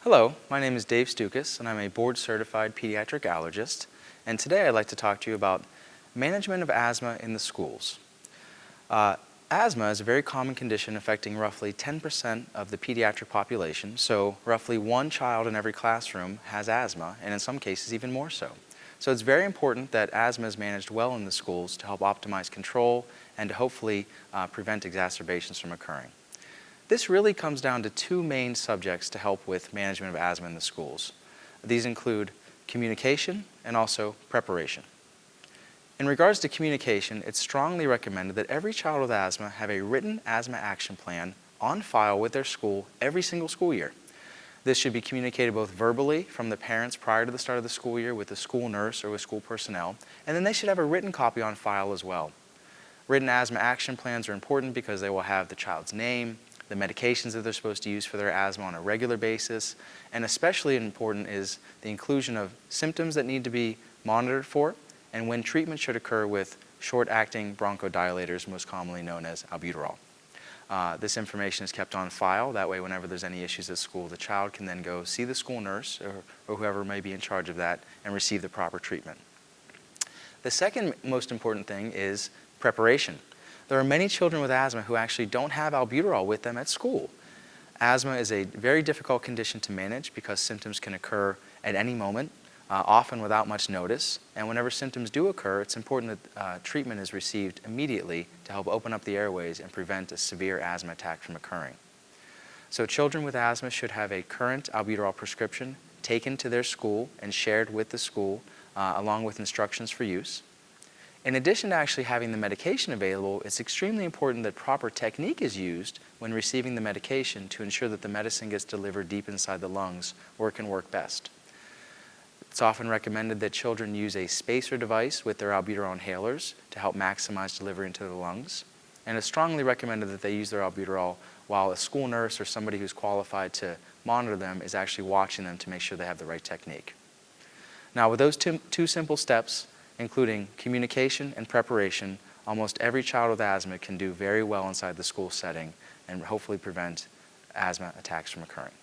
Hello, my name is Dave Stukas, and I'm a board-certified pediatric allergist. And today I'd like to talk to you about management of asthma in the schools. Asthma is a very common condition affecting roughly 10% of the pediatric population, so roughly one child in every classroom has asthma, and in some cases even more so. So it's very important that asthma is managed well in the schools to help optimize control and to hopefully prevent exacerbations from occurring. This really comes down to two main subjects to help with management of asthma in the schools. These include communication and also preparation. In regards to communication, it's strongly recommended that every child with asthma have a written asthma action plan on file with their school every single school year. This should be communicated both verbally from the parents prior to the start of the school year with the school nurse or with school personnel, and then they should have a written copy on file as well. Written asthma action plans are important because they will have the child's name, the medications that they're supposed to use for their asthma on a regular basis, and especially important is the inclusion of symptoms that need to be monitored for and when treatment should occur with short-acting bronchodilators, most commonly known as albuterol. This information is kept on file. That way, whenever there's any issues at school, the child can then go see the school nurse or whoever may be in charge of that and receive the proper treatment. The second most important thing is preparation. There are many children with asthma who actually don't have albuterol with them at school. Asthma is a very difficult condition to manage because symptoms can occur at any moment, often without much notice. And whenever symptoms do occur, it's important that treatment is received immediately to help open up the airways and prevent a severe asthma attack from occurring. So children with asthma should have a current albuterol prescription taken to their school and shared with the school along with instructions for use. In addition to actually having the medication available, it's extremely important that proper technique is used when receiving the medication to ensure that the medicine gets delivered deep inside the lungs where it can work best. It's often recommended that children use a spacer device with their albuterol inhalers to help maximize delivery into the lungs. And it's strongly recommended that they use their albuterol while a school nurse or somebody who's qualified to monitor them is actually watching them to make sure they have the right technique. Now, with those two simple steps, including communication and preparation, almost every child with asthma can do very well inside the school setting and hopefully prevent asthma attacks from occurring.